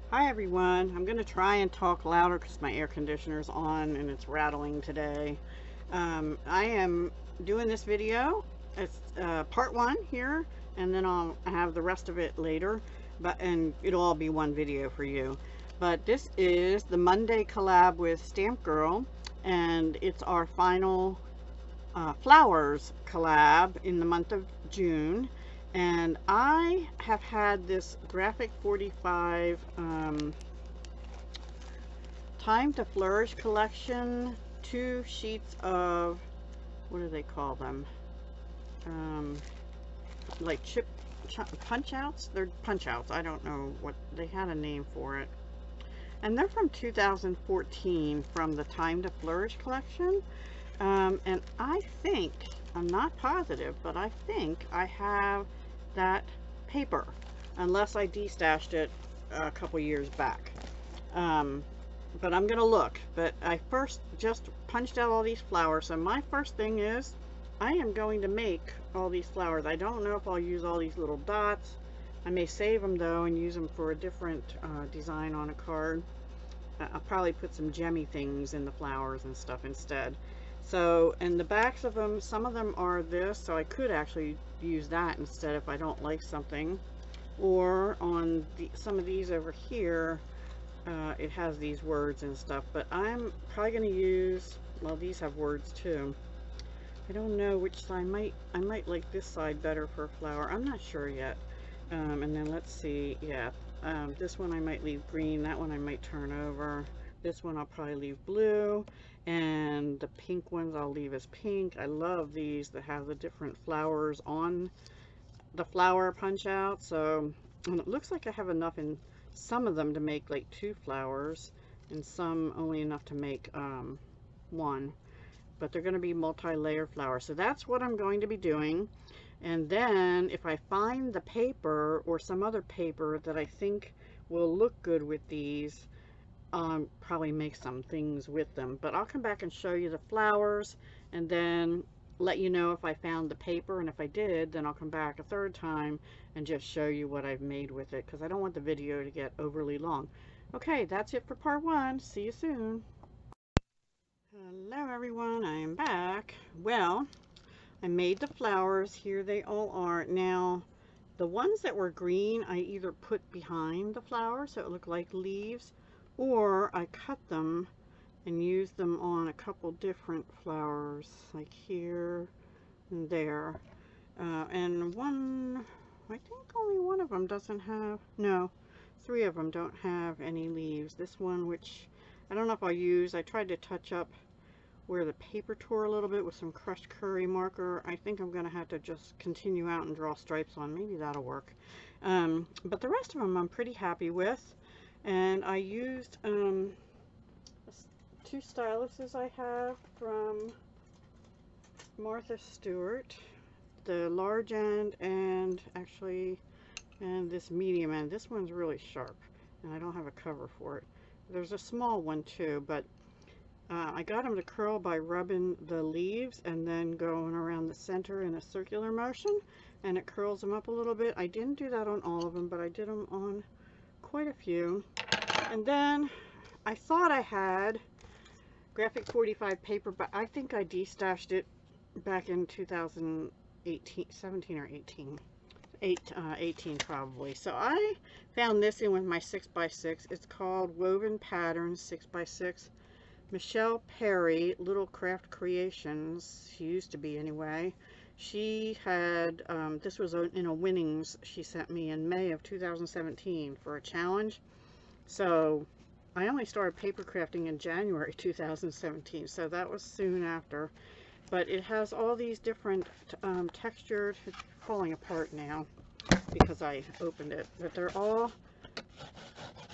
Hi everyone. I'm going to try and talk louder because my air conditioner's on and it's rattling today. I am doing this video. It's part one here, and then I'll have the rest of it later. And it'll all be one video for you. But this is the Monday collab with Stmpgrl, and it's our final flowers collab in the month of June. And I have had this graphic 45 Time to Flourish collection, 2 sheets of, what do they call them? Like punch outs? They're punch outs. I don't know what, they had a name for it. And they're from 2014 from the Time to Flourish collection. And I think, I'm not positive, but I think I have that paper, unless I destashed it a couple years back. But I'm gonna look. But I first just punched out all these flowers. So my first thing is, I am going to make all these flowers. I don't know if I'll use all these little dots. I may save them though and use them for a different design on a card. I'll probably put some gemmy things in the flowers and stuff instead. So, and the backs of them, some of them are this, so I could actually use that instead if I don't like something. Or on some of these over here, it has these words and stuff, but I'm probably going to use, well, these have words too. I don't know which side. I might like this side better for a flower. I'm not sure yet. And then let's see, yeah, this one I might leave green, that one I might turn over. This one I'll probably leave blue, and the pink ones I'll leave as pink. I love these that have the different flowers on the flower punch out. So, and it looks like I have enough in some of them to make like 2 flowers, and some only enough to make 1. But they're going to be multi-layer flowers. So that's what I'm going to be doing. And then if I find the paper or some other paper that I think will look good with these, probably make some things with them. But I'll come back and show you the flowers and then let you know if I found the paper, and if I did, then I'll come back a third time and just show you what I've made with it, because I don't want the video to get overly long. Okay, that's it for part 1. See you soon. Hello everyone, I am back. Well, I made the flowers. Here they all are. Now, the ones that were green, I either put behind the flowers so it looked like leaves, or I cut them and used them on a couple different flowers, like here and there. And one, I think only one of them doesn't have, no, 3 of them don't have any leaves. This one, which I don't know if I'll use, I tried to touch up where the paper tore a little bit with some crushed curry marker. I think I'm going to have to just continue out and draw stripes on. Maybe that'll work. But the rest of them I'm pretty happy with. And I used 2 styluses I have from Martha Stewart. The large end and this medium end. This one's really sharp and I don't have a cover for it. There's a small one too, but I got them to curl by rubbing the leaves and then going around the center in a circular motion, and it curls them up a little bit. I didn't do that on all of them, but I did them on quite a few. And then I thought I had graphic 45 paper, but I think I destashed it back in 2018, 17 or 18. 18 probably. So I found this in with my 6x6. It's called Woven Patterns 6x6. Michelle Perry, Little Craft Creations, she used to be anyway. She had, this was in a winnings she sent me in May of 2017 for a challenge. So I only started paper crafting in January 2017, so that was soon after. But it has all these different textured, it's falling apart now because I opened it, but they're all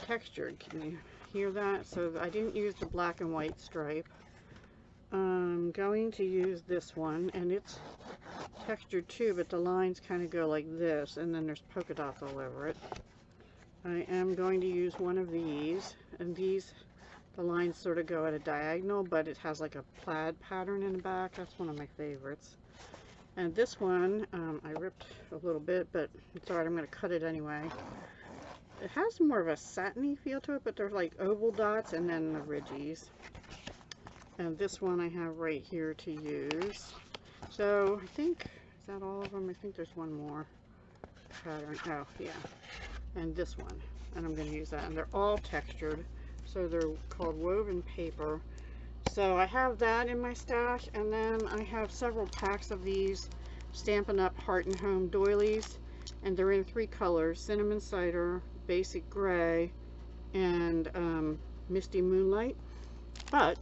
textured. Can you hear that? So I didn't use the black and white stripe. I'm going to use this one, and it's textured too, but the lines kind of go like this, and then there's polka dots all over it. I am going to use one of these, and these, the lines sort of go at a diagonal, but it has like a plaid pattern in the back. That's one of my favorites. And this one, I ripped a little bit, but it's alright, I'm going to cut it anyway. it has more of a satiny feel to it, but they're like oval dots and then the ridges. And this one I have right here to use. So I think, is that all of them? I think there's one more pattern. Oh, yeah. And this one. And I'm going to use that. And they're all textured. So they're called woven paper. So I have that in my stash. And then I have several packs of these Stampin' Up! Heart and Home doilies. And they're in 3 colors. Cinnamon Cider, Basic Gray, and Misty Moonlight. But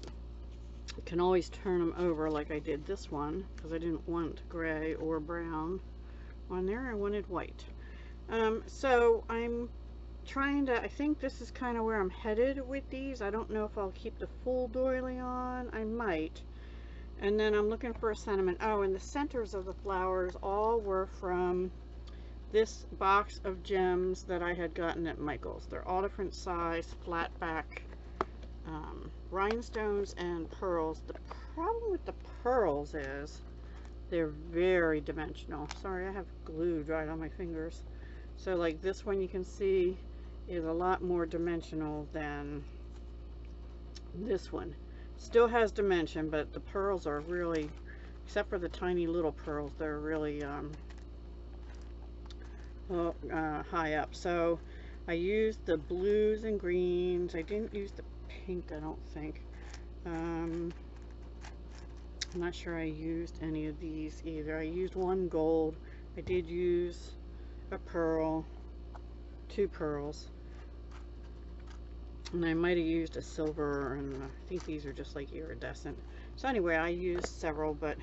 you can always turn them over like I did this one, because I didn't want gray or brown on there. I wanted white. So I'm trying to, I think this is kind of where I'm headed with these. I don't know if I'll keep the full doily on. I might. And then I'm looking for a sentiment. Oh, and the centers of the flowers all were from this box of gems that I had gotten at Michael's. They're all different size, flat back rhinestones and pearls. The problem with the pearls is they're very dimensional. Sorry, I have glue dried on my fingers. So like this one you can see is a lot more dimensional than this one. Still has dimension, but the pearls are really, except for the tiny little pearls, they're really high up. So I used the blues and greens. I didn't use the pink, I don't think. I'm not sure I used any of these either. I used one gold. I did use a pearl, 2 pearls, and I might have used a silver, and I think these are just like iridescent. So anyway, I used several, but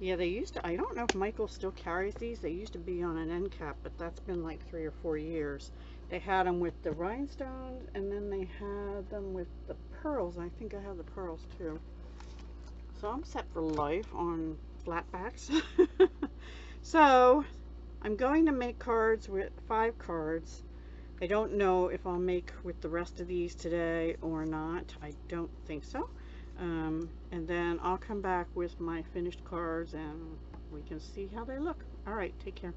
yeah, they used to, I don't know if Michael still carries these. They used to be on an end cap, but that's been like 3 or 4 years. They had them with the rhinestones, and then they had them with the pearls. I think I have the pearls too. So I'm set for life on flatbacks. So I'm going to make cards with 5 cards. I don't know if I'll make with the rest of these today or not. I don't think so. And then I'll come back with my finished cards and we can see how they look. All right, take care.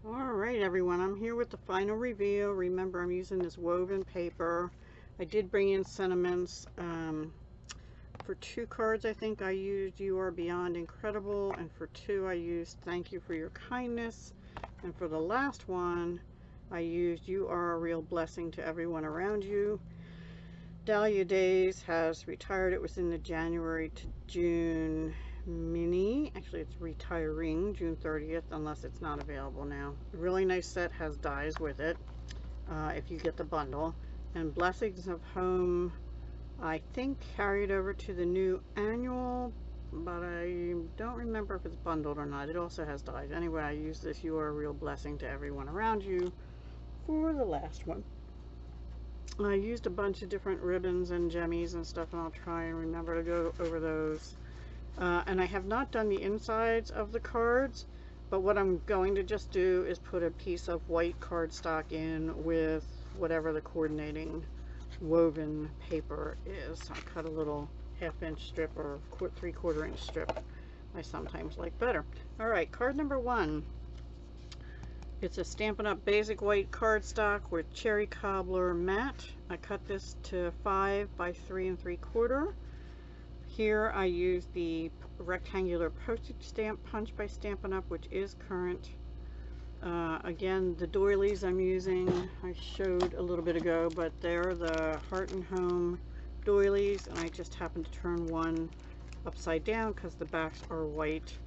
All right, everyone, I'm here with the final reveal. Remember, I'm using this woven paper. I did bring in sentiments. For 2 cards, I think I used You Are Beyond Incredible, and for 2 I used Thank You for Your Kindness, and for the last one I used You Are a Real Blessing to Everyone Around You. Dahlia Days has retired. It was in the January to June mini. Actually, it's retiring June 30th, unless it's not available now. A really nice set, has dies with it if you get the bundle. And Blessings of Home, I think, carried over to the new annual, but I don't remember if it's bundled or not. It also has dies. Anyway, I used this You Are a Real Blessing to Everyone Around You for the last one. I used a bunch of different ribbons and jemmies and stuff, and I'll try and remember to go over those. And I have not done the insides of the cards, but what I'm going to just do is put a piece of white cardstock in with whatever the coordinating woven paper is. I cut a little 1/2 inch strip or 3/4 inch strip. I sometimes like better. All right, card number 1. It's a Stampin' Up! Basic white cardstock with Cherry Cobbler matte. I cut this to 5 by 3 3/4. Here I use the rectangular postage stamp punch by Stampin' Up!, which is current. Again, the doilies I'm using, I showed a little bit ago, but they're the Heart and Home doilies, and I just happened to turn one upside down because the backs are white.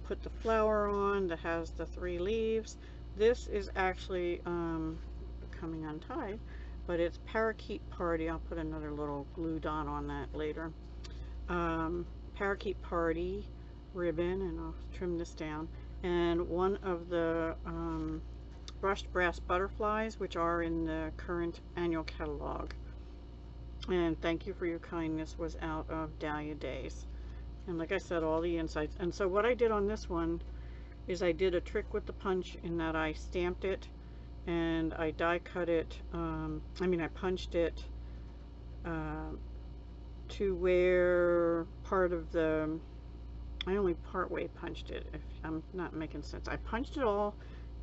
Put the flower on that has the 3 leaves. This is actually coming untied, but it's Parakeet Party. I'll put another little glue dot on that later. Parakeet Party ribbon, and I'll trim this down. And one of the brushed brass butterflies, which are in the current annual catalog. And Thank You for Your Kindness was out of Dahlia Days. And like I said, all the insides. And so what I did on this one is I did a trick with the punch in that I stamped it and I die cut it. I punched it to where part of the, I only part way punched it, if I'm not making sense. I punched it all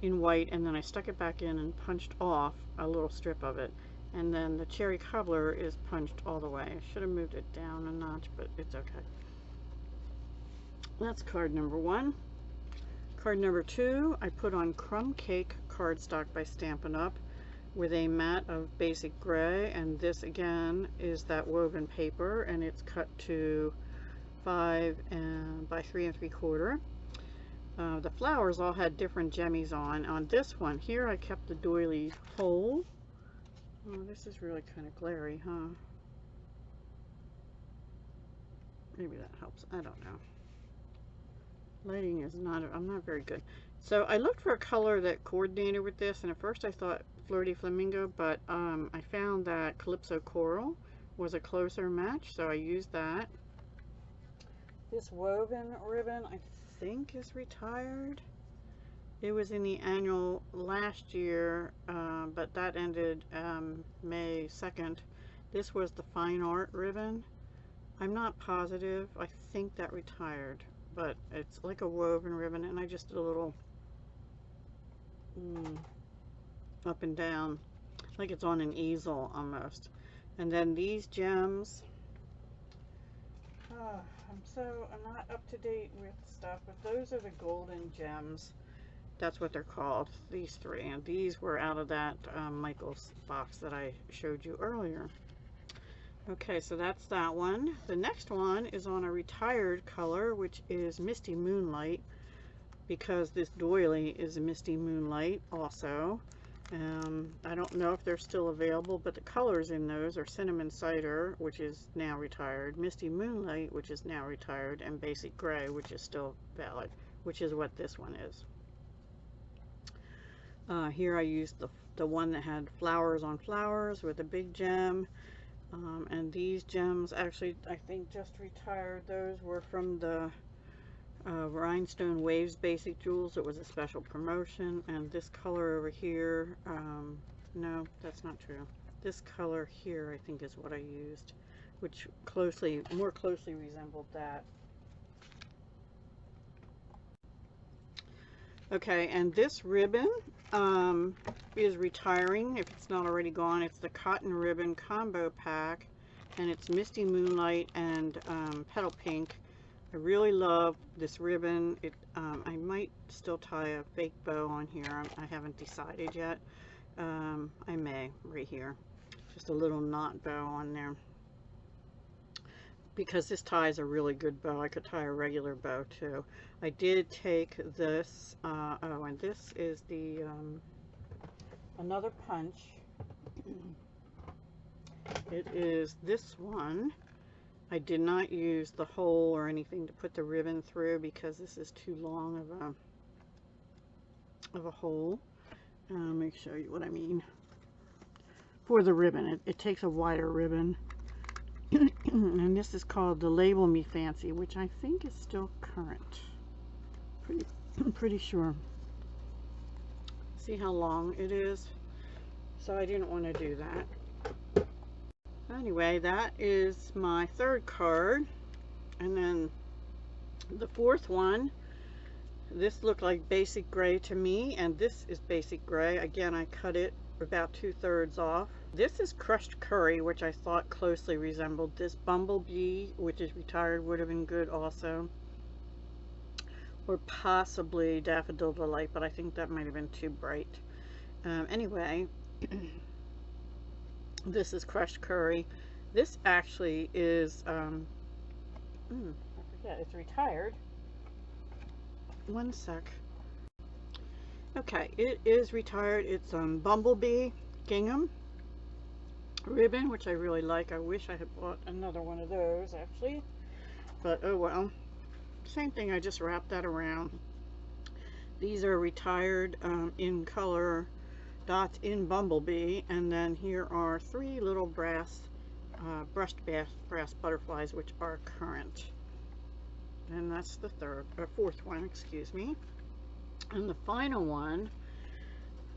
in white, and then I stuck it back in and punched off a little strip of it. And then the cherry cobbler is punched all the way. I should have moved it down a notch, but it's okay. That's card number 1. Card number 2, I put on Crumb Cake cardstock by Stampin' Up! With a mat of basic gray, and this again is that woven paper, and it's cut to 5 by 3 3/4. The flowers all had different jemmies on. On this one here, I kept the doily whole. Oh, this is really kind of glary, huh? Maybe that helps. I don't know. Lighting is not, I'm not very good. So I looked for a color that coordinated with this, and at first I thought Flirty Flamingo, but I found that Calypso Coral was a closer match, so I used that. This woven ribbon, I think, is retired. It was in the annual last year, but that ended May 2nd. This was the fine art ribbon. I'm not positive. I think that retired, but it's like a woven ribbon, and I just did a little up and down, like it's on an easel almost. And then these gems, I'm not up to date with stuff, but those are the golden gems. That's what they're called, these 3, and these were out of that Michael's box that I showed you earlier. Okay, so that's that one. The next one is on a retired color, which is Misty Moonlight, because this doily is a Misty Moonlight also. I don't know if they're still available, but the colors in those are Cinnamon Cider, which is now retired, Misty Moonlight, which is now retired, and Basic Gray, which is still valid, which is what this one is. Here I used the one that had flowers on flowers with a big gem. And these gems actually, I think, just retired. Those were from the Rhinestone Waves Basic Jewels. It was a special promotion. And this color over here, no, that's not true. This color here, I think, is what I used, which more closely resembled that. Okay, and this ribbon is retiring, if it's not already gone. It's the Cotton Ribbon Combo Pack, and it's Misty Moonlight and Petal Pink. I really love this ribbon. I might still tie a fake bow on here. I haven't decided yet. I may, right here. Just a little knot bow on there. Because this ties a really good bow. I could tie a regular bow too. I did take this, oh, and this is the another punch. It is this one. I did not use the hole or anything to put the ribbon through because this is too long of a hole. Let me show you what I mean. For the ribbon, it takes a wider ribbon. And this is called the Label Me Fancy, which I think is still current. Pretty sure. See how long it is? So I didn't want to do that. Anyway, that is my 3rd card. And then the 4th one, this looked like Basic Gray to me, and this is Basic Gray. Again, I cut it about 2/3 off. This is Crushed Curry, which I thought closely resembled this. Bumblebee, which is retired, would have been good also. Or possibly Daffodil Delight, but I think that might have been too bright. Anyway, this is Crushed Curry. This actually is, I forget, it's retired. One sec. Okay, it is retired. It's Bumblebee Gingham ribbon, which I really like. I wish I had bought another one of those actually, but oh well. Same thing, I just wrapped that around. These are retired in color dots in Bumblebee, and then here are 3 little brass brushed brass butterflies, which are current. And that's the 4th one, excuse me. And the final one,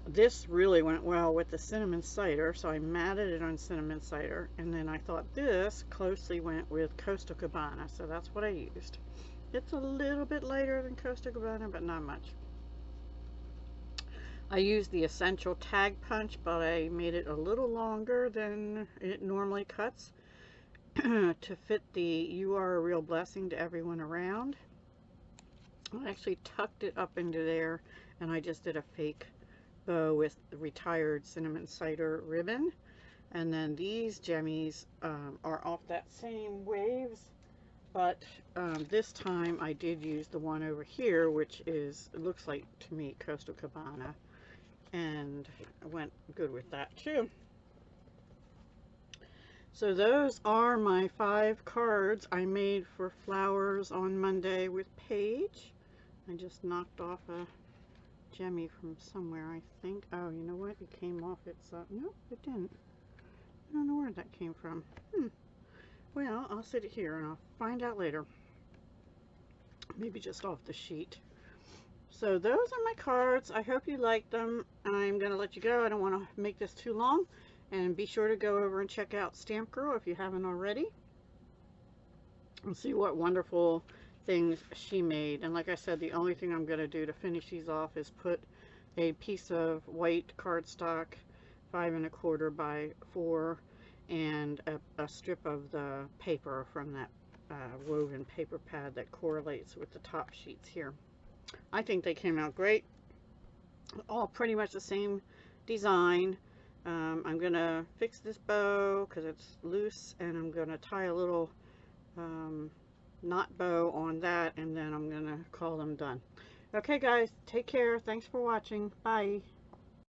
this really went well with the Cinnamon Cider, so I matted it on Cinnamon Cider, and then I thought this closely went with Costa Cabana, so that's what I used. It's a little bit lighter than Costa Cabana, but not much. I used the Essential Tag Punch, but I made it a little longer than it normally cuts to fit the "You Are a Real Blessing to Everyone Around." I actually tucked it up into there, and I just did a fake bow with the retired cinnamon cider ribbon. And then these jemmies are off that same Waves, but this time I did use the one over here, which is, it looks like to me, Coastal Cabana, and I went good with that too. So those are my 5 cards I made for flowers on Monday with Paige. I just knocked off a jemmy from somewhere, I think. Oh, you know what? It came off its, no, it didn't. I don't know where that came from. Well, I'll sit it here and I'll find out later. Maybe just off the sheet. So those are my cards. I hope you liked them. I'm going to let you go. I don't want to make this too long. And be sure to go over and check out Stmpgrl if you haven't already. And see what wonderful things she made. And like I said, the only thing I'm going to do to finish these off is put a piece of white cardstock, 5 1/4 by 4, and a strip of the paper from that woven paper pad that correlates with the top sheets here. I think they came out great. All pretty much the same design. I'm going to fix this bow because it's loose, and I'm going to tie a little knot bow on that, and then I'm going to call them done. Okay guys, take care. Thanks for watching. Bye.